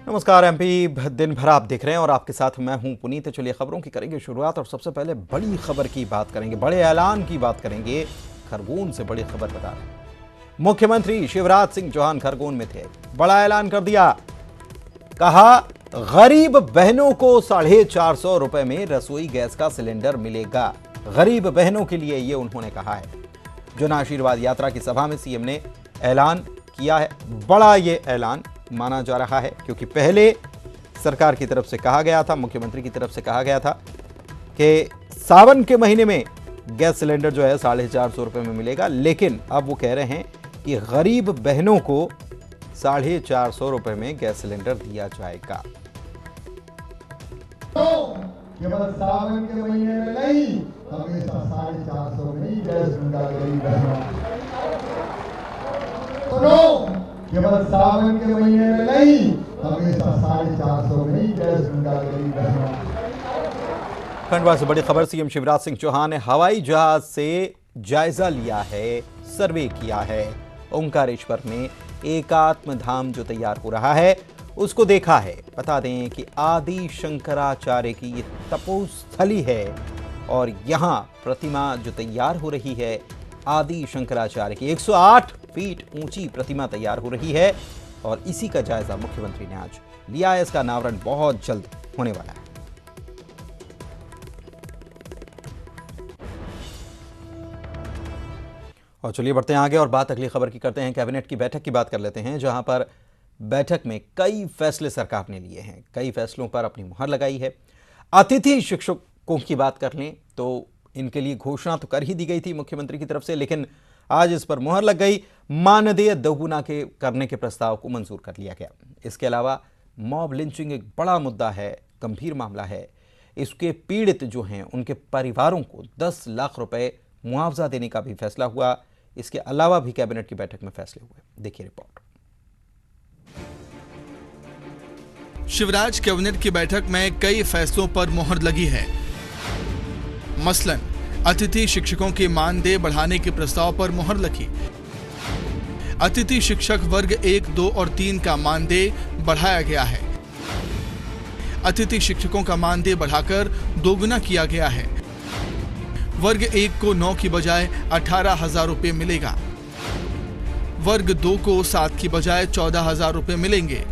नमस्कार एमपी दिन भर आप देख रहे हैं और आपके साथ मैं हूं पुनीत। चलिए खबरों की करेंगे शुरुआत और सबसे पहले बड़ी खबर की बात करेंगे, बड़े ऐलान की बात करेंगे। खरगोन से बड़ी खबर बता रहे हैं। मुख्यमंत्री शिवराज सिंह चौहान खरगोन में थे, बड़ा ऐलान कर दिया। कहा गरीब बहनों को 450 रुपए में रसोई गैस का सिलेंडर मिलेगा। गरीब बहनों के लिए ये उन्होंने कहा है। जन आशीर्वाद यात्रा की सभा में सीएम ने ऐलान किया है। बड़ा ये ऐलान माना जा रहा है क्योंकि पहले सरकार की तरफ से कहा गया था, मुख्यमंत्री की तरफ से कहा गया था कि सावन के महीने में गैस सिलेंडर जो है 450 रुपए में मिलेगा, लेकिन अब वो कह रहे हैं कि गरीब बहनों को 450 रुपए में गैस सिलेंडर दिया जाएगा। केवल सावन के महीने में नहीं, हमेशा 450 में ही गैस मिलता गरीब बहनों। केवल सावन के महीने में नहीं, हमेशा 450 में ही गैस मिलता गरीब बहनों। खंडवा से बड़ी खबर, सीएम शिवराज सिंह चौहान ने हवाई जहाज से जायजा लिया है, सर्वे किया है। ओंकारेश्वर में एकात्म धाम जो तैयार हो रहा है उसको देखा है। बता दें कि आदि शंकराचार्य की ये तपोस्थली है और यहाँ प्रतिमा जो तैयार हो रही है, आदि शंकराचार्य की 108 फीट ऊंची प्रतिमा तैयार हो रही है और इसी का जायजा मुख्यमंत्री ने आज लिया है। इसका अनावरण बहुत जल्द होने वाला है। और चलिए बढ़ते हैं आगे और बात अगली खबर की करते हैं। कैबिनेट की बैठक की बात कर लेते हैं, जहां पर बैठक में कई फैसले सरकार ने लिए हैं, कई फैसलों पर अपनी मुहर लगाई है। अतिथि शिक्षकों की बात कर लें तो इनके लिए घोषणा तो कर ही दी गई थी मुख्यमंत्री की तरफ से, लेकिन आज इस पर मुहर लग गई। मानदेय दोगुना के करने के प्रस्ताव को मंजूर कर लिया गया। इसके अलावा मॉब लिंचिंग एक बड़ा मुद्दा है, गंभीर मामला है। इसके पीड़ित जो हैं उनके परिवारों को 10 लाख रुपए मुआवजा देने का भी फैसला हुआ। इसके अलावा भी कैबिनेट की बैठक में फैसले हुए। देखिए रिपोर्ट। शिवराज कैबिनेट की बैठक में कई फैसलों पर मुहर लगी है। मसलन अतिथि शिक्षकों के मानदेय बढ़ाने के प्रस्ताव पर मुहर लगी। अतिथि शिक्षक वर्ग 1, 2 और 3 का मानदेय बढ़ाया गया है। अतिथि शिक्षकों का मानदेय बढ़ाकर दोगुना किया गया है। वर्ग 1 को 9 की बजाय 18,000 रुपये मिलेगा। वर्ग 2 को 7 की बजाय 14,000 रुपये मिलेंगे।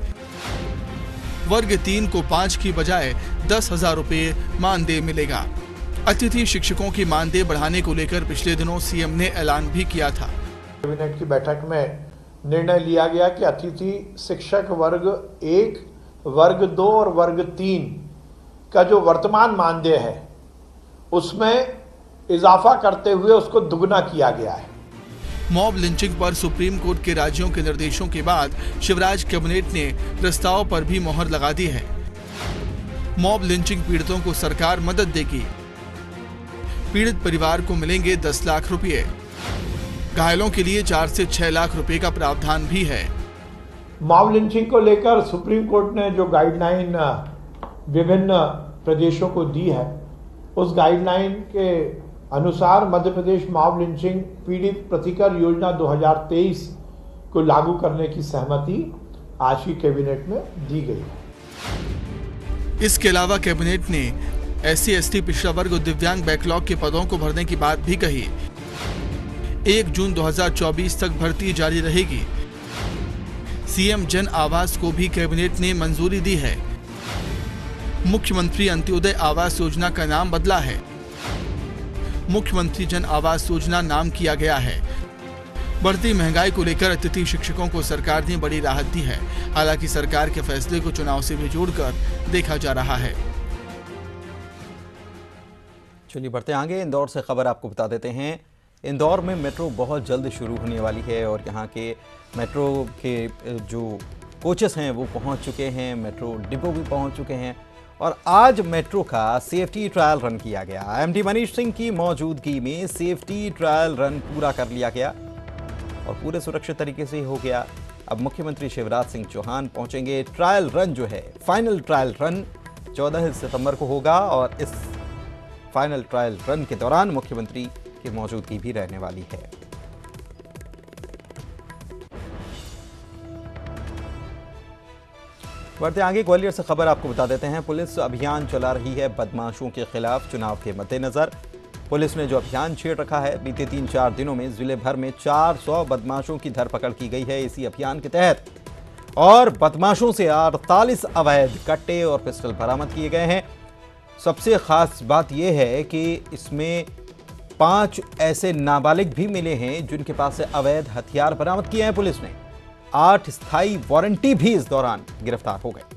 वर्ग 3 को 5 की बजाय 10,000 रुपये मानदेय मिलेगा। अतिथि शिक्षकों की मानदेय बढ़ाने को लेकर पिछले दिनों सीएम ने ऐलान भी किया था। कैबिनेट की बैठक में निर्णय लिया गया कि अतिथि शिक्षक वर्ग 1, वर्ग 2 और वर्ग 3 का जो वर्तमान मानदेय है उसमें इजाफा करते हुए उसको दुगना किया गया है। मॉब लिंचिंग पर सुप्रीम कोर्ट के राज्यों के निर्देशों के बाद शिवराज कैबिनेट ने प्रस्ताव पर भी मुहर लगा दी है। मॉब लिंचिंग पीड़ितों को सरकार मदद देगी। पीड़ित परिवार को मिलेंगे 10 लाख रुपए। घायलों के लिए 4 से 6 लाख रुपए का प्रावधान भी है। मॉब लिंचिंग को लेकर सुप्रीम कोर्ट ने जो गाइडलाइन विभिन्न प्रदेशों को दी है, उस गाइडलाइन के अनुसार मध्य प्रदेश मॉब लिंचिंग पीड़ित प्रतिकर योजना 2023 को लागू करने की सहमति आज की कैबिनेट में दी गई है। इसके अलावा कैबिनेट ने SC, ST, पिछड़ा वर्ग और दिव्यांग बैकलॉग के पदों को भरने की बात भी कही। 1 जून 2024 तक भर्ती जारी रहेगी। सीएम जन आवास को भी कैबिनेट ने मंजूरी दी है। मुख्यमंत्री अंत्योदय आवास योजना का नाम बदला है। मुख्यमंत्री जन आवास योजना नाम किया गया है। बढ़ती महंगाई को लेकर अतिथि शिक्षकों को सरकार ने बड़ी राहत दी है। हालांकि सरकार के फैसले को चुनाव से भी जोड़कर देखा जा रहा है। चलिए बढ़ते आगे। इंदौर से खबर आपको बता देते हैं। इंदौर में मेट्रो बहुत जल्द शुरू होने वाली है और यहाँ के मेट्रो के जो कोचेस हैं वो पहुँच चुके हैं, मेट्रो डिपो भी पहुँच चुके हैं और आज मेट्रो का सेफ्टी ट्रायल रन किया गया। एमडी मनीष सिंह की मौजूदगी में सेफ्टी ट्रायल रन पूरा कर लिया गया और पूरे सुरक्षित तरीके से हो गया। अब मुख्यमंत्री शिवराज सिंह चौहान पहुंचेंगे। ट्रायल रन जो है, फाइनल ट्रायल रन 14 सितंबर को होगा और इस फाइनल ट्रायल रन के दौरान मुख्यमंत्री की मौजूदगी भी रहने वाली है। बढ़ते आगे, ग्वालियर से खबर आपको बता देते हैं। पुलिस अभियान चला रही है बदमाशों के खिलाफ। चुनाव के मद्देनजर पुलिस ने जो अभियान छेड़ रखा है, बीते 3-4 दिनों में जिले भर में 400 बदमाशों की धरपकड़ की गई है इसी अभियान के तहत। और बदमाशों से 48 अवैध कट्टे और पिस्टल बरामद किए गए हैं। सबसे खास बात यह है कि इसमें 5 ऐसे नाबालिग भी मिले हैं जिनके पास से अवैध हथियार बरामद किए हैं पुलिस ने। 8 स्थायी वारंटी भी इस दौरान गिरफ्तार हो गए।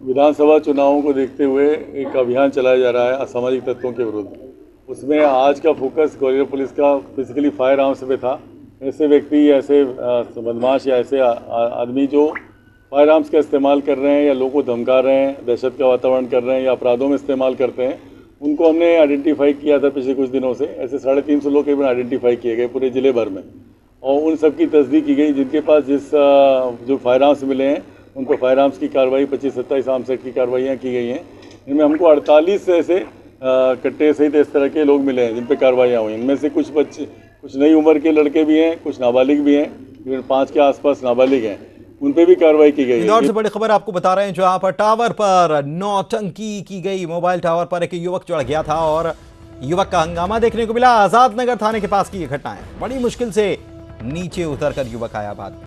विधानसभा चुनावों को देखते हुए एक अभियान चलाया जा रहा है असामाजिक तत्वों के विरुद्ध। उसमें आज का फोकस ग्वालियर पुलिस का बेसिकली फायर आर्म्स पे था। ऐसे व्यक्ति, ऐसे बदमाश या ऐसे आदमी जो फायर आर्म्स का इस्तेमाल कर रहे हैं या लोगों को धमका रहे हैं, दहशत का वातावरण कर रहे हैं या अपराधों में इस्तेमाल करते हैं, उनको हमने आइडेंटिफाई किया था पिछले कुछ दिनों से। ऐसे 350 लोग करीबन आइडेंटिफाई किए गए पूरे जिले भर में, और उन सब की तस्दीक की गई। जिनके पास जो फायर आर्म्स मिले हैं उन पर फायर आर्म्स की कार्रवाई 25-27 आर्म्स एक्ट की कार्रवाइयाँ की गई हैं। इनमें हमको 48 ऐसे कट्टे सहित इस तरह के लोग मिले हैं जिन पर कार्रवाइयाँ हुई। इनमें से कुछ बच्चे, कुछ नई उम्र के लड़के भी हैं, कुछ नाबालिग भी हैं, 5 के आसपास नाबालिग हैं, उन पे भी कार्रवाई की गई। इंदौर से बड़ी खबर आपको बता रहे हैं, जहां पर टावर पर नौटंकी की गई। मोबाइल टावर पर एक युवक चढ़ गया था और युवक का हंगामा देखने को मिला। आजाद नगर थाने के पास की यह घटना है। बड़ी मुश्किल से नीचे उतरकर युवक आया बाद में।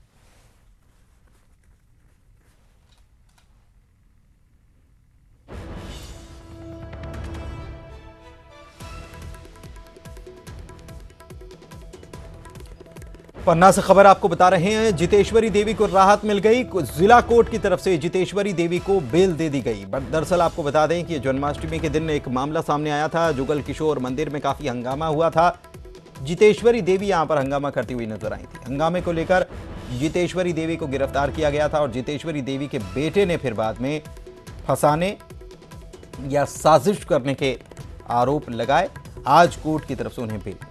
पन्ना से खबर आपको बता रहे हैं, जितेश्वरी देवी को राहत मिल गई। जिला कोर्ट की तरफ से जितेश्वरी देवी को बेल दे दी गई। दरअसल आपको बता दें कि जन्माष्टमी के दिन एक मामला सामने आया था। जुगल किशोर मंदिर में काफी हंगामा हुआ था। जितेश्वरी देवी यहां पर हंगामा करती हुई नजर आई थी। हंगामे को लेकर जितेश्वरी देवी को गिरफ्तार किया गया था और जितेश्वरी देवी के बेटे ने फिर बाद में फंसाने या साजिश करने के आरोप लगाए। आज कोर्ट की तरफ से उन्हें बेल।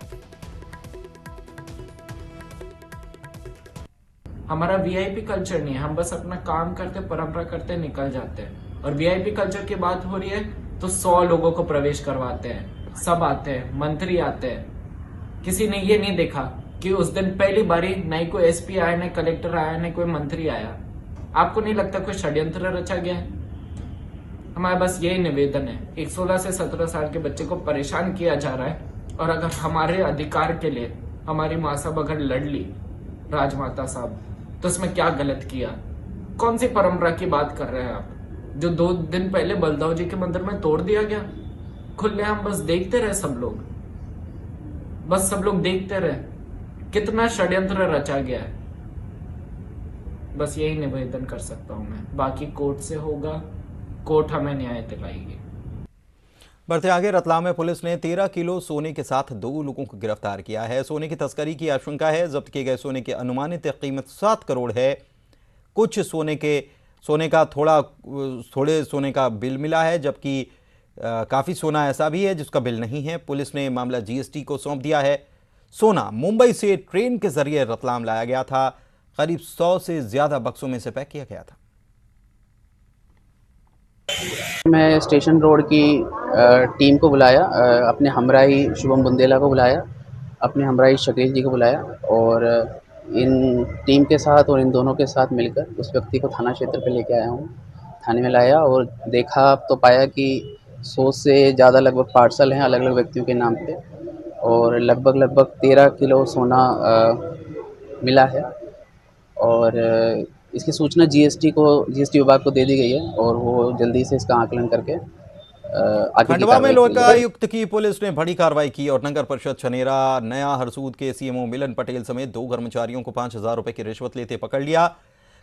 हमारा वीआईपी कल्चर नहीं है। हम बस अपना काम करते, परंपरा करते, निकल जाते हैं। और वीआईपी कल्चर की बात हो रही है तो 100 लोगों को प्रवेश करवाते हैं। सब आते हैं, मंत्री आते हैं। किसी ने ये नहीं देखा कि उस दिन पहली बारी न कोई एसपी आया, न कलेक्टर आया, न कोई मंत्री आया। आपको नहीं लगता कोई षड्यंत्र रचा गया है? हमारा बस यही निवेदन है। एक 16 से 17 साल के बच्चे को परेशान किया जा रहा है, और अगर हमारे अधिकार के लिए हमारी माँ साहब अगर लड़ ली, राजमाता साहब, तो इसमें क्या गलत किया? कौन सी परंपरा की बात कर रहे हैं आप, जो 2 दिन पहले बलदाऊ जी के मंदिर में तोड़ दिया गया? खुले हम बस देखते रहे, सब लोग देखते रहे कितना षड्यंत्र रचा गया है। बस यही निवेदन कर सकता हूं मैं। बाकी कोर्ट से होगा, कोर्ट हमें न्याय दिलाएगी। बढ़ते आगे, रतलाम में पुलिस ने 13 किलो सोने के साथ 2 लोगों को गिरफ्तार किया है। सोने की तस्करी की आशंका है। जब्त किए गए सोने की अनुमानित कीमत 7 करोड़ है। कुछ सोने का थोड़े सोने का बिल मिला है, जबकि काफ़ी सोना ऐसा भी है जिसका बिल नहीं है। पुलिस ने मामला जीएसटी को सौंप दिया है। सोना मुंबई से ट्रेन के जरिए रतलाम लाया गया था। करीब 100 से ज़्यादा बक्सों में से पैक किया गया था। मैं स्टेशन रोड की टीम को बुलाया, अपने हमराही शुभम बुंदेला को बुलाया, अपने हमराही शकील जी को बुलाया, और इन टीम के साथ और इन दोनों के साथ मिलकर उस व्यक्ति को थाना क्षेत्र पे लेके आया हूँ। थाने में लाया और देखा तो पाया कि 100 से ज़्यादा लगभग पार्सल हैं अलग अलग व्यक्तियों के नाम पे, और लगभग 13 किलो सोना मिला है। और इसकी सूचना जीएसटी विभाग को दे दी गई है, और वो जल्दी से इसका आकलन करके आगे खंडवा में लोकायुक्त की पुलिस ने बड़ी कार्रवाई की और नगर परिषद छनेरा नया हरसूद के सीएमओ मिलन पटेल समेत 2 कर्मचारियों को 5,000 रुपए की रिश्वत लेते पकड़ लिया।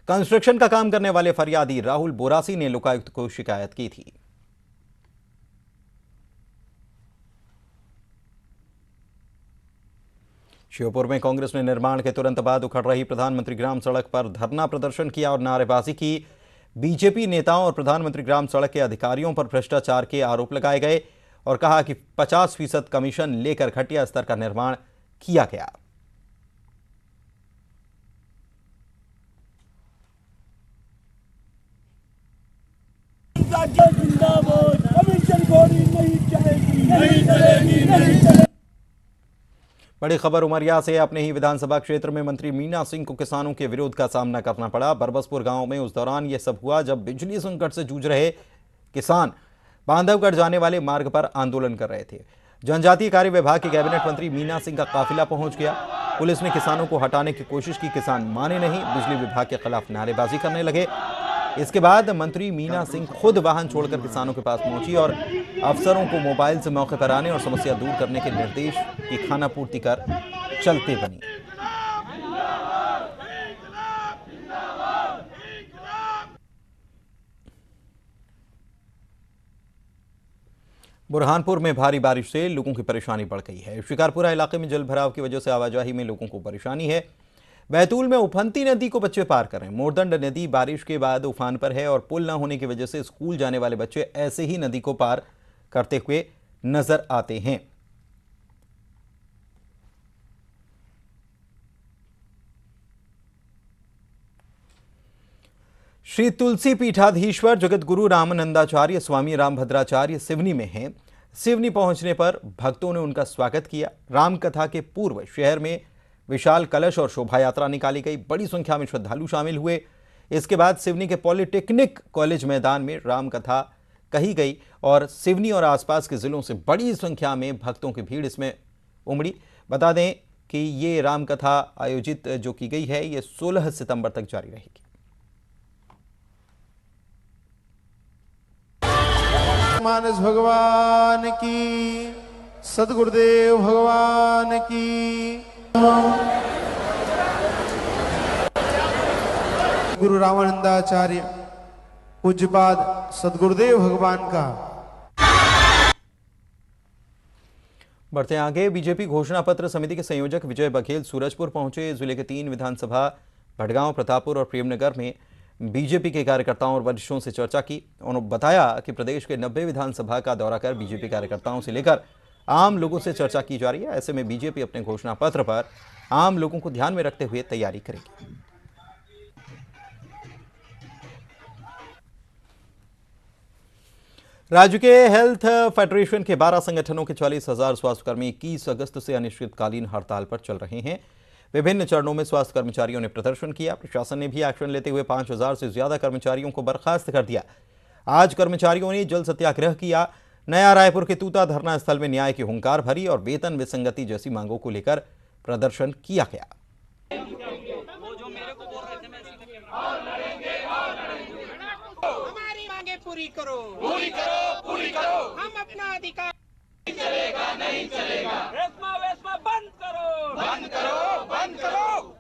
कंस्ट्रक्शन का काम करने वाले फरियादी राहुल बोरासी ने लोकायुक्त को शिकायत की थी। श्योपुर में कांग्रेस ने निर्माण के तुरंत बाद उखड़ रही प्रधानमंत्री ग्राम सड़क पर धरना प्रदर्शन किया और नारेबाजी की। बीजेपी नेताओं और प्रधानमंत्री ग्राम सड़क के अधिकारियों पर भ्रष्टाचार के आरोप लगाए गए और कहा कि 50% कमीशन लेकर घटिया स्तर का निर्माण किया गया। बड़ी खबर उमरिया से। अपने ही विधानसभा क्षेत्र में मंत्री मीना सिंह को किसानों के विरोध का सामना करना पड़ा। बरबसपुर गांव में उस दौरान यह सब हुआ जब बिजली संकट से जूझ रहे किसान बांधवगढ़ जाने वाले मार्ग पर आंदोलन कर रहे थे। जनजातीय कार्य विभाग के कैबिनेट मंत्री मीना सिंह का काफिला पहुंच गया। पुलिस ने किसानों को हटाने की कोशिश की, किसान माने नहीं, बिजली विभाग के खिलाफ नारेबाजी करने लगे। इसके बाद मंत्री मीना सिंह खुद वाहन छोड़कर किसानों के पास पहुंची और अफसरों को मोबाइल से मौके पर आने और समस्या दूर करने के निर्देश की खानापूर्ति कर चलते बनी। बुरहानपुर में भारी बारिश से लोगों की परेशानी बढ़ गई है। शिकारपुरा इलाके में जल भराव की वजह से आवाजाही में लोगों को परेशानी है। बैतूल में उफनती नदी को बच्चे पार कर रहे हैं। मोरदंड नदी बारिश के बाद उफान पर है और पुल न होने की वजह से स्कूल जाने वाले बच्चे ऐसे ही नदी को पार करते हुए नजर आते हैं। श्री तुलसी पीठाधीश्वर जगत गुरु रामानंदाचार्य स्वामी रामभद्राचार्य सिवनी में हैं। सिवनी पहुंचने पर भक्तों ने उनका स्वागत किया। रामकथा के पूर्व शहर में विशाल कलश और शोभा यात्रा निकाली गई। बड़ी संख्या में श्रद्धालु शामिल हुए। इसके बाद सिवनी के पॉलिटेक्निक कॉलेज मैदान में रामकथा कही गई और सिवनी और आसपास के जिलों से बड़ी संख्या में भक्तों की भीड़ इसमें उमड़ी। बता दें कि ये रामकथा आयोजित जो की गई है ये 16 सितंबर तक जारी रहेगी। मानस भगवान की, सदगुरुदेव भगवान की। गुरु रामानंदाचार्य पूज्यपाद सदगुरुदेव भगवान का। बढ़ते आगे, बीजेपी घोषणा पत्र समिति के संयोजक विजय बघेल सूरजपुर पहुंचे। जिले के 3 विधानसभा भटगांव, प्रतापपुर और प्रेमनगर में बीजेपी के कार्यकर्ताओं और वरिष्ठों से चर्चा की। उन्होंने बताया कि प्रदेश के 90 विधानसभा का दौरा कर बीजेपी कार्यकर्ताओं से लेकर आम लोगों से चर्चा की जा रही है। ऐसे में बीजेपी अपने घोषणा पत्र पर आम लोगों को ध्यान में रखते हुए तैयारी करेगी। राज्य के हेल्थ फेडरेशन के 12 संगठनों के 40,000 स्वास्थ्यकर्मी 21 अगस्त से अनिश्चितकालीन हड़ताल पर चल रहे हैं। विभिन्न चरणों में स्वास्थ्य कर्मचारियों ने प्रदर्शन किया। प्रशासन ने भी एक्शन लेते हुए 5,000 से ज्यादा कर्मचारियों को बर्खास्त कर दिया। आज कर्मचारियों ने जल सत्याग्रह किया। नया रायपुर के तूता धरना स्थल में न्याय की हुंकार भरी और वेतन विसंगति जैसी मांगों को लेकर प्रदर्शन किया गया। हमारी मांगे पूरी करो, पूरी करो, पूरी करो। हम अपना अधिकार नहीं चलेगा, नहीं चलेगा। वेस्मा बंद करो, बंद करो, बंद करो।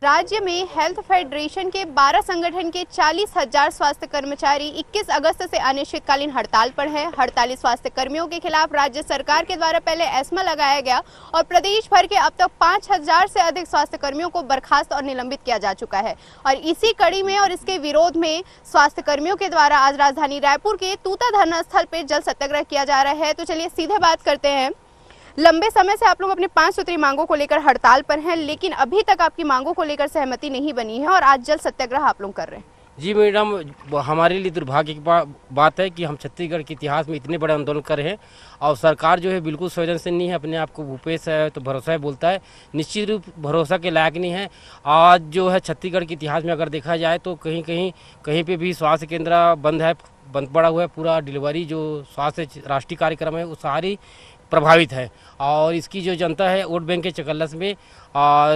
राज्य में हेल्थ फेडरेशन के 12 संगठन के 40,000 स्वास्थ्य कर्मचारी 21 अगस्त से अनिश्चितकालीन हड़ताल पर हैं। हड़ताली स्वास्थ्य कर्मियों के खिलाफ राज्य सरकार के द्वारा पहले एस्मा लगाया गया और प्रदेश भर के अब तक 5,000 से अधिक स्वास्थ्य कर्मियों को बर्खास्त और निलंबित किया जा चुका है। और इसी कड़ी में और इसके विरोध में स्वास्थ्य कर्मियों के द्वारा आज राजधानी रायपुर के तूता धरना स्थल पर जल सत्याग्रह किया जा रहा है। तो चलिए सीधे बात करते हैं। लंबे समय से आप लोग अपने 5 सूत्री मांगों को लेकर हड़ताल पर हैं, लेकिन अभी तक आपकी मांगों को लेकर सहमति नहीं बनी है और आज जल सत्याग्रह आप लोग कर रहे हैं। जी मैडम, हमारे लिए दुर्भाग्य की बात है कि हम छत्तीसगढ़ के इतिहास में इतने बड़े आंदोलन कर रहे हैं और सरकार जो है बिल्कुल संवेदनशील नहीं है। अपने आप को भूपेश है तो भरोसा है बोलता है, निश्चित रूप भरोसा के लायक नहीं है। आज जो है छत्तीसगढ़ के इतिहास में अगर देखा जाए तो कहीं पे भी स्वास्थ्य केंद्र बंद पड़ा हुआ है। पूरा डिलीवरी जो स्वास्थ्य राष्ट्रीय कार्यक्रम है वो सारी प्रभावित है और इसकी जो जनता है वोट बैंक के चकल्लस में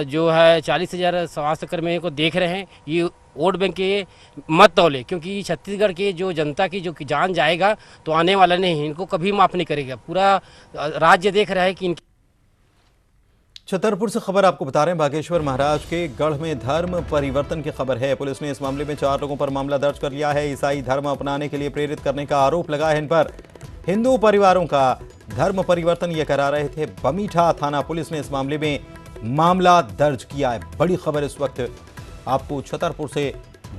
जो है 40,000 स्वास्थ्य कर्मियों को देख रहे हैं। ये वोट बैंक के मत तौले, क्योंकि छत्तीसगढ़ के जो जनता की जो जान जाएगा तो आने वाला नहीं, इनको कभी माफ़ नहीं करेगा। पूरा राज्य देख रहा है कि छतरपुर से खबर आपको बता रहे हैं। बागेश्वर महाराज के गढ़ में धर्म परिवर्तन की खबर है। पुलिस ने इस मामले में 4 लोगों पर मामला दर्ज कर लिया है। ईसाई धर्म अपनाने के लिए प्रेरित करने का आरोप लगा है इन पर। हिंदू परिवारों का धर्म परिवर्तन ये करा रहे थे। बमीठा थाना पुलिस ने इस मामले में मामला दर्ज किया है। बड़ी खबर इस वक्त आपको छतरपुर से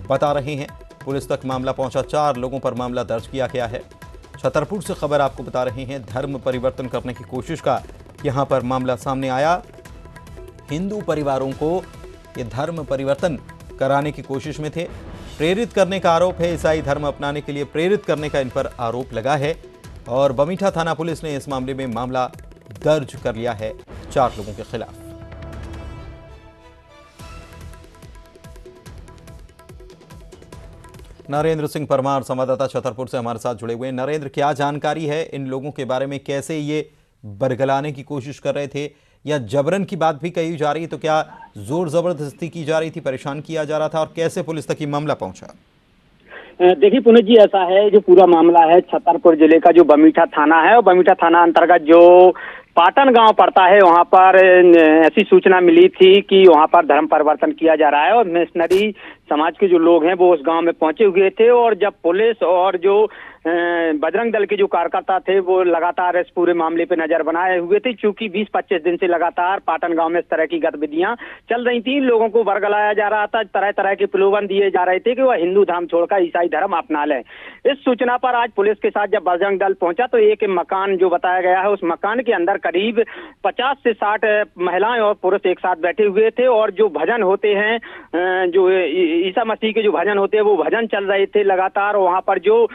बता रहे हैं। पुलिस तक मामला पहुंचा, 4 लोगों पर मामला दर्ज किया गया है। छतरपुर से खबर आपको बता रहे हैं। धर्म परिवर्तन करने की कोशिश का यहां पर मामला सामने आया। हिंदू परिवारों को ये धर्म परिवर्तन कराने की कोशिश में थे। प्रेरित करने का आरोप है। ईसाई धर्म अपनाने के लिए प्रेरित करने का इन पर आरोप लगा है और बमीठा थाना पुलिस ने इस मामले में मामला दर्ज कर लिया है। 4 लोगों के खिलाफ। नरेंद्र सिंह परमार संवाददाता छतरपुर से हमारे साथ जुड़े हुए हैं। नरेंद्र, क्या जानकारी है इन लोगों के बारे में? कैसे ये बरगलाने की कोशिश कर रहे थे या जबरन की बात भी कही जा रही है? तो क्या जोर जबरदस्ती की जा रही थी, परेशान किया जा रहा था, और कैसे पुलिस तक ये मामला पहुंचा? देखिए पुनीत जी, ऐसा है, जो पूरा मामला है छतरपुर जिले का जो बमीठा थाना है, और बमीठा थाना अंतर्गत जो पाटन गांव पड़ता है, वहां पर ऐसी सूचना मिली थी कि वहां पर धर्म परिवर्तन किया जा रहा है और मिशनरी समाज के जो लोग हैं वो उस गांव में पहुंचे हुए थे। और जब पुलिस और जो बजरंग दल के जो कार्यकर्ता थे वो लगातार इस पूरे मामले पे नजर बनाए हुए थे, क्योंकि 20-25 दिन से लगातार पाटन गांव में इस तरह की गतिविधियां चल रही थी। लोगों को वर्गलाया जा रहा था, तरह तरह के प्रलोभन दिए जा रहे थे कि वह हिंदू धर्म छोड़कर ईसाई धर्म अपना लें। इस सूचना पर आज पुलिस के साथ जब बजरंग दल पहुंचा तो एक मकान जो बताया गया है, उस मकान के अंदर करीब 50 से 60 महिलाएं और पुरुष एक साथ बैठे हुए थे, और जो भजन होते हैं, जो ईसा मसीह के जो भजन होते हैं वो भजन चल रहे थे लगातार। वहां पर जो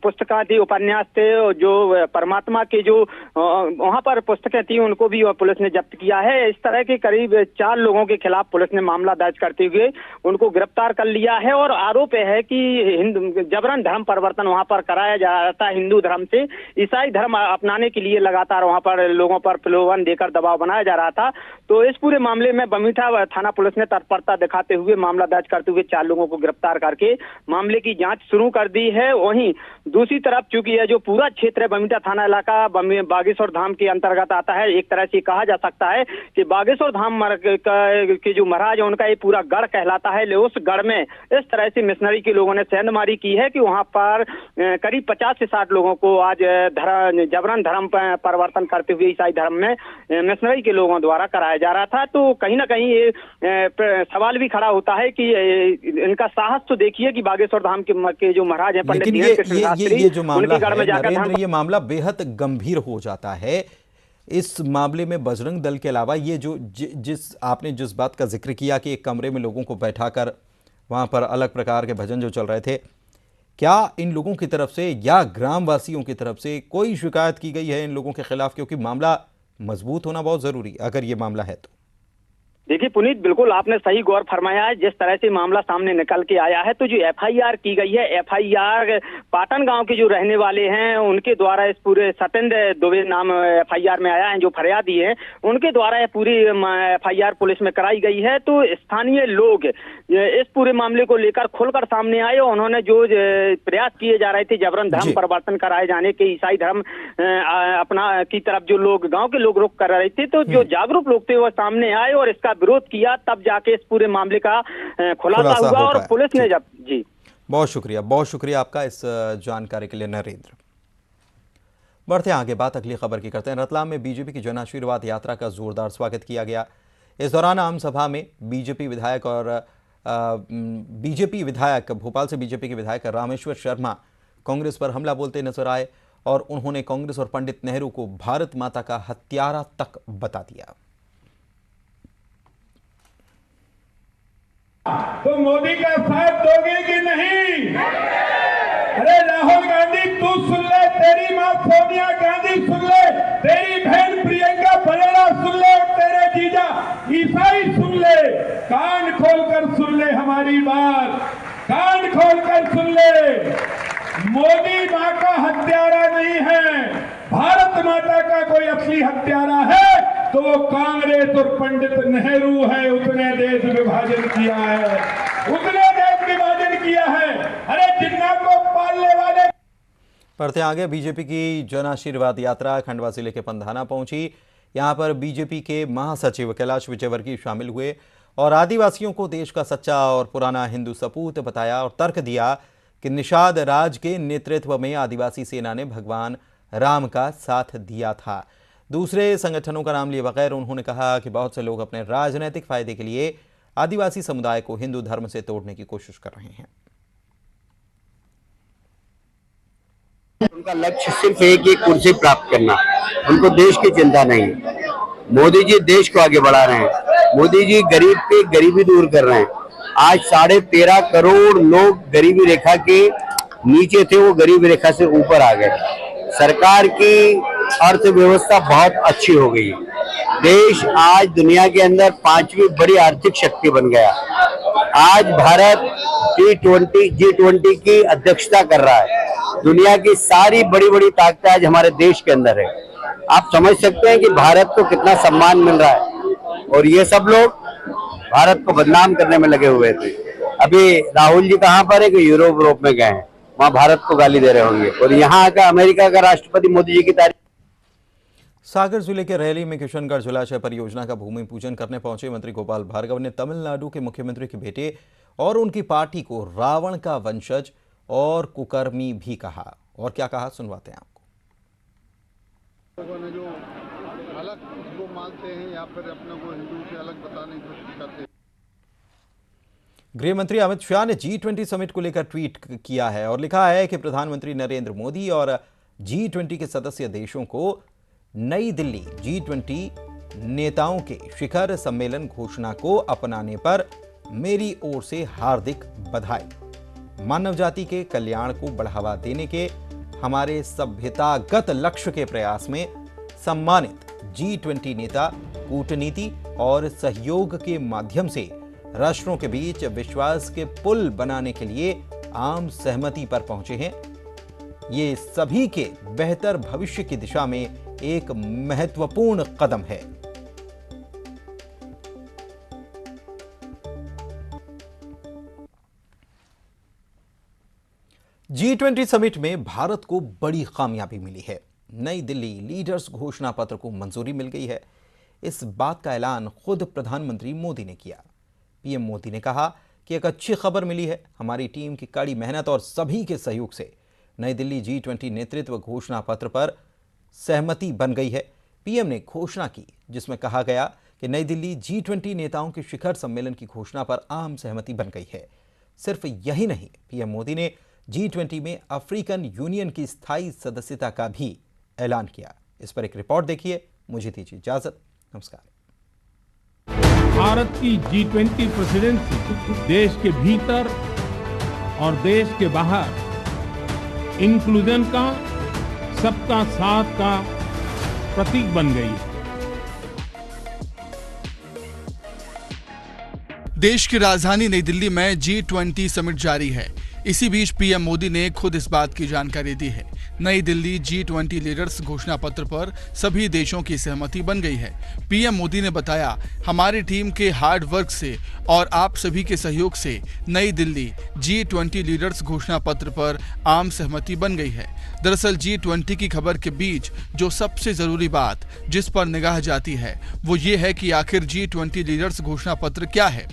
पुस्तकें थी, उपन्यास थे, जो परमात्मा के जो वहां पर पुस्तकें थी उनको भी पुलिस ने जब्त किया है। इस तरह के करीब 4 लोगों के खिलाफ पुलिस ने मामला दर्ज करते हुए उनको गिरफ्तार कर लिया है, और आरोप है कि जबरन धर्म परिवर्तन वहां पर कराया जा रहा था। हिंदू धर्म से ईसाई धर्म अपनाने के लिए लगातार वहां पर लोगों पर प्रलोभन देकर दबाव बनाया जा रहा था। तो इस पूरे मामले में बमीठा थाना पुलिस ने तत्परता दिखाते हुए मामला दर्ज करते हुए 4 लोगों को गिरफ्तार करके मामले की जांच शुरू कर दी है। वहीं दूसरी तरफ चूंकि यह जो पूरा क्षेत्र है बमीठा थाना इलाका बागेश्वर धाम के अंतर्गत आता है, एक तरह से कहा जा सकता है कि बागेश्वर धाम के जो महाराज है उनका ये पूरा गढ़ कहलाता है। उस गढ़ में इस तरह से मिशनरी के लोगों ने सेंधमारी की है कि वहां पर करीब 50 से 60 लोगों को आज जबरन धर्म परिवर्तन करते हुए ईसाई धर्म में मिशनरी के लोगों द्वारा कराया जा रहा था। तो कहीं ना कहीं ये सवाल भी खड़ा होता है कि इनका साहस तो देखिए कि बागेश्वर धाम के जो महाराज हैं पंडित ये जो मामला है नरेंद्र, ये मामला बेहद गंभीर हो जाता है। इस मामले में बजरंग दल के अलावा ये जो जिस बात का जिक्र किया कि एक कमरे में लोगों को बैठाकर वहां पर अलग प्रकार के भजन जो चल रहे थे, क्या इन लोगों की तरफ से या ग्रामवासियों की तरफ से कोई शिकायत की गई है इन लोगों के खिलाफ? क्योंकि मामला मजबूत होना बहुत जरूरी अगर ये मामला है तो। देखिए पुनीत, बिल्कुल आपने सही गौर फरमाया है। जिस तरह से मामला सामने निकल के आया है, तो जो एफआईआर की गई है, एफआईआर पाटन गांव के जो रहने वाले हैं उनके द्वारा इस पूरे सत्येंद्र दुबे नाम एफआईआर में आया है, जो फरियादी है उनके द्वारा यह पूरी एफआईआर पुलिस में कराई गई है। तो स्थानीय लोग इस पूरे मामले को लेकर खुलकर सामने आए और उन्होंने जो प्रयास किए जा रहे थे जबरन धर्म परिवर्तन कराए जाने के, ईसाई धर्म अपना की तरफ जो लोग गाँव के लोग रुख कर रहे थे, तो जो जागरूक लोग थे वो सामने आए और इसका विरोध किया, तब जाके इस पूरे मामले का खुलासा हुआ और पुलिस ने जब जी। बहुत शुक्रिया आपका इस जानकारी के लिए नरेंद्र। बढ़ते आगे बात अगली खबर की करते हैं। रतलाम में बीजेपी की जन आशीर्वाद यात्रा का जोरदार स्वागत किया गया। इस दौरान आम सभा में बीजेपी विधायक भोपाल से बीजेपी के विधायक रामेश्वर शर्मा कांग्रेस पर हमला बोलते नजर आए और उन्होंने कांग्रेस और पंडित नेहरू को भारत माता का हत्यारा तक बता दिया। तो मोदी का साथ दोगे कि नहीं? अरे राहुल गांधी तू सुन ले, तेरी माँ सोनिया गांधी सुन ले, तेरी बहन प्रियंका बलेला सुन ले, तेरे जीजा ईसाई सुन ले, कान खोलकर सुन ले हमारी बात, कान खोलकर सुन ले। मोदी माँ का हत्यारा नहीं है, भारत माता का कोई असली हत्यारा है तो वो कांग्रेस और पंडित नेहरू है। उसने देश विभाजन किया है, उसने देश विभाजन किया है। अरे जिन्ना को पालने वाले। बढ़ते आगे, बीजेपी की जन आशीर्वाद यात्रा खंडवा जिले के पंधाना पहुंची। यहां पर बीजेपी के महासचिव कैलाश विजयवर्गीय शामिल हुए और आदिवासियों को देश का सच्चा और पुराना हिंदू सपूत बताया और तर्क दिया कि निषाद राज के नेतृत्व में आदिवासी सेना ने भगवान राम का साथ दिया था। दूसरे संगठनों का नाम लिए बगैर उन्होंने कहा कि बहुत से लोग अपने राजनीतिक फायदे के लिए आदिवासी समुदाय को हिंदू धर्म से तोड़ने की कोशिश कर रहे हैं। उनका लक्ष्य सिर्फ एक ही कुर्सी प्राप्त करना, उनको देश की चिंता नहीं। मोदी जी देश को आगे बढ़ा रहे हैं, मोदी जी गरीब की गरीबी दूर कर रहे हैं। आज 13.5 करोड़ लोग गरीबी रेखा के नीचे थे, वो गरीबी रेखा से ऊपर आ गए। सरकार की अर्थव्यवस्था बहुत अच्छी हो गई है। देश आज दुनिया के अंदर 5वीं बड़ी आर्थिक शक्ति बन गया। आज भारत G20 की अध्यक्षता कर रहा है। दुनिया की सारी बड़ी बड़ी ताकतें आज हमारे देश के अंदर है। आप समझ सकते हैं कि भारत को कितना सम्मान मिल रहा है, और ये सब लोग भारत को बदनाम करने में लगे हुए थे। अभी राहुल जी कहाँ पर है कि यूरोप में गए हैं, वहाँ भारत को गाली दे रहे होंगे, और यहाँ आकर अमेरिका का राष्ट्रपति मोदी जी की तारीफ। सागर जिले के रैली में किशनगढ़ जलाशय परियोजना का भूमि पूजन करने पहुंचे मंत्री गोपाल भार्गव ने तमिलनाडु के मुख्यमंत्री के बेटे और उनकी पार्टी को रावण का वंशज और कुकर्मी भी कहा। और क्या कहा, सुनवाते हैं आपको। लोगों ने जो अलग उसको मानते हैं या फिर अपने को हिंदू से अलग बताने की कोशिश करते हैं। गृह मंत्री अमित शाह ने G20 समिट को लेकर ट्वीट किया है और लिखा है कि प्रधानमंत्री नरेंद्र मोदी और G20 के सदस्य देशों को नई दिल्ली G20 नेताओं के शिखर सम्मेलन घोषणा को अपनाने पर मेरी ओर से हार्दिक बधाई। मानव जाति के कल्याण को बढ़ावा देने के हमारे सभ्यतागत लक्ष्य के प्रयास में सम्मानित G20 नेता कूटनीति और सहयोग के माध्यम से राष्ट्रों के बीच विश्वास के पुल बनाने के लिए आम सहमति पर पहुंचे हैं। ये सभी के बेहतर भविष्य की दिशा में एक महत्वपूर्ण कदम है। G20 समिट में भारत को बड़ी कामयाबी मिली है। नई दिल्ली लीडर्स घोषणा पत्र को मंजूरी मिल गई है। इस बात का ऐलान खुद प्रधानमंत्री मोदी ने किया। पीएम मोदी ने कहा कि एक अच्छी खबर मिली है। हमारी टीम की कड़ी मेहनत और सभी के सहयोग से नई दिल्ली G20 नेतृत्व घोषणा पत्र पर सहमति बन गई है। पीएम ने घोषणा की जिसमें कहा गया कि नई दिल्ली G20 नेताओं के शिखर सम्मेलन की घोषणा पर आम सहमति बन गई है। सिर्फ यही नहीं, पीएम मोदी ने G20 में अफ्रीकन यूनियन की स्थायी सदस्यता का भी ऐलान किया। इस पर एक रिपोर्ट देखिए। मुझे दीजिए इजाजत। नमस्कार। भारत की G20 प्रेसिडेंसी देश के भीतर और देश के बाहर इंक्लूजन का, सबका साथ का प्रतीक बन गई है। देश की राजधानी नई दिल्ली में G20 समिट जारी है। इसी बीच पीएम मोदी ने खुद इस बात की जानकारी दी है। नई दिल्ली G20 लीडर्स घोषणा पत्र पर सभी देशों की सहमति बन गई है। पीएम मोदी ने बताया, हमारी टीम के हार्ड वर्क से और आप सभी के सहयोग से नई दिल्ली G20 लीडर्स घोषणा पत्र पर आम सहमति बन गई है। दरअसल G20 की खबर के बीच जो सबसे जरूरी बात जिस पर निगाह जाती है वो ये है कि आखिर G20 लीडर्स घोषणा पत्र क्या है,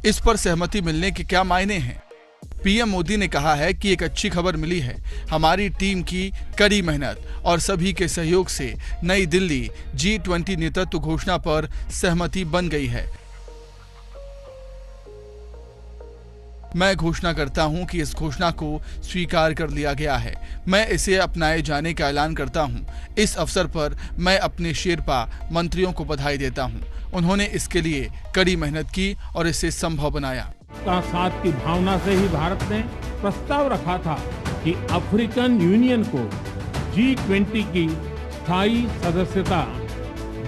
इस पर सहमति मिलने के क्या मायने हैं। पीएम मोदी ने कहा है कि एक अच्छी खबर मिली है। हमारी टीम की कड़ी मेहनत और सभी के सहयोग से नई दिल्ली G20 नेतृत्व घोषणा पर सहमति बन गई है। मैं घोषणा करता हूं कि इस घोषणा को स्वीकार कर लिया गया है। मैं इसे अपनाए जाने का ऐलान करता हूं। इस अवसर पर मैं अपने शेरपा मंत्रियों को बधाई देता हूं। उन्होंने इसके लिए कड़ी मेहनत की और इसे संभव बनाया। का साथ की भावना से ही भारत ने प्रस्ताव रखा था कि अफ्रीकन यूनियन को G20 की स्थायी सदस्यता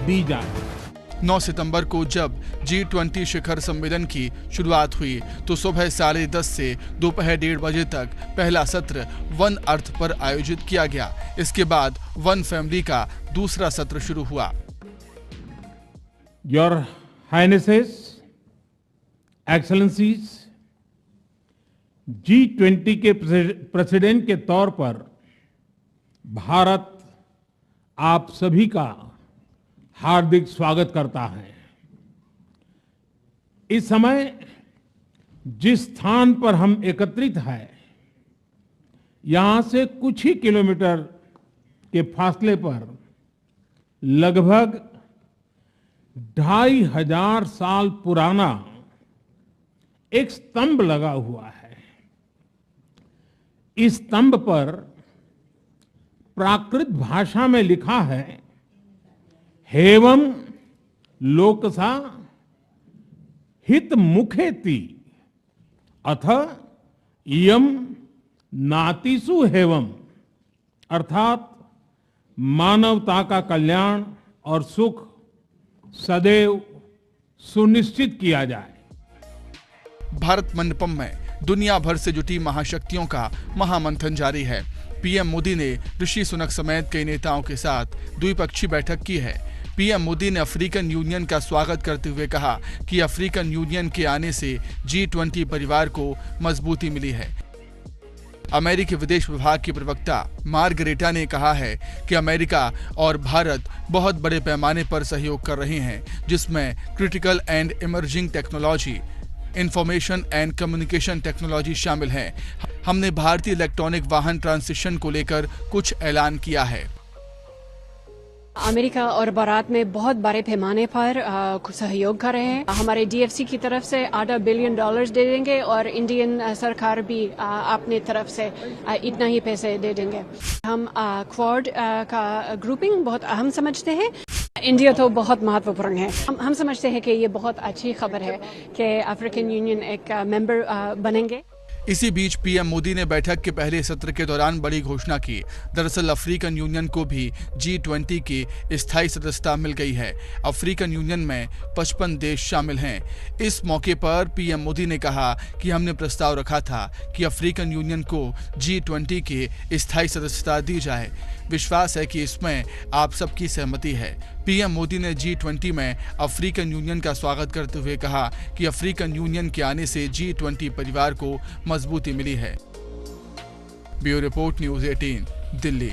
दी जाए। 9 सितंबर को जब G20 शिखर सम्मेलन की शुरुआत हुई तो सुबह 10:30 से दोपहर 1:30 बजे तक पहला सत्र वन अर्थ पर आयोजित किया गया। इसके बाद वन फैमिली का दूसरा सत्र शुरू हुआ। योर हाइनेसेस, एक्सेलेंसीज, G20 के प्रेसिडेंट के तौर पर भारत आप सभी का हार्दिक स्वागत करता है। इस समय जिस स्थान पर हम एकत्रित हैं, यहां से कुछ ही किलोमीटर के फासले पर लगभग 2500 साल पुराना एक स्तंभ लगा हुआ है। इस स्तंभ पर प्राकृत भाषा में लिखा है, हेवम लोकसा हित मुखेति अथ इयम नातिसु हेवम, अर्थात मानवता का कल्याण और सुख सदैव सुनिश्चित किया जाए। भारत मंडपम में दुनिया भर से जुटी महाशक्तियों का महामंथन जारी है। पीएम मोदी ने ऋषि सुनक समेत कई नेताओं के साथ द्विपक्षीय बैठक की है। पीएम मोदी ने अफ्रीकन यूनियन का स्वागत करते हुए कहा कि अफ्रीकन यूनियन के आने से G20 परिवार को मजबूती मिली है। अमेरिकी विदेश विभाग की प्रवक्ता मार्गरेटा ने कहा है कि अमेरिका और भारत बहुत बड़े पैमाने पर सहयोग कर रहे हैं, जिसमें critical and emerging technology, information and communication technology शामिल है। हमने भारतीय इलेक्ट्रॉनिक वाहन ट्रांसिशन को लेकर कुछ ऐलान किया है। अमेरिका और भारत में बहुत बड़े पैमाने पर सहयोग कर रहे हैं। हमारे DFC की तरफ से $8 बिलियन दे देंगे और इंडियन सरकार भी अपनी तरफ से इतना ही पैसे दे देंगे। हम क्वाड का ग्रुपिंग बहुत अहम समझते हैं। इंडिया तो बहुत महत्वपूर्ण है। हम समझते हैं कि ये बहुत अच्छी खबर है कि अफ्रीकन यूनियन एक मेंबर बनेंगे। इसी बीच पीएम मोदी ने बैठक के पहले सत्र के दौरान बड़ी घोषणा की। दरअसल अफ्रीकन यूनियन को भी G20 की स्थायी सदस्यता मिल गई है। अफ्रीकन यूनियन में 55 देश शामिल हैं। इस मौके पर पीएम मोदी ने कहा कि हमने प्रस्ताव रखा था कि अफ्रीकन यूनियन को G20 की स्थायी सदस्यता दी जाए। विश्वास है कि इसमें आप सबकी सहमति है। पीएम मोदी ने G20 में अफ्रीकन यूनियन का स्वागत करते हुए कहा कि अफ्रीकन यूनियन के आने से G20 परिवार को मजबूती मिली है। Bureau report, news 18, Delhi.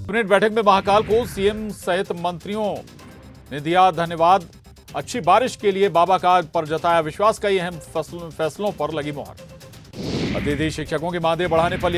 Cabinet बैठक में महाकाल को सीएम सहित मंत्रियों ने दिया धन्यवाद। अच्छी बारिश के लिए बाबा पर जताया विश्वास। कई अहम फैसलों पर लगी मुहर। अतिथि शिक्षकों की मानदेय बढ़ाने पर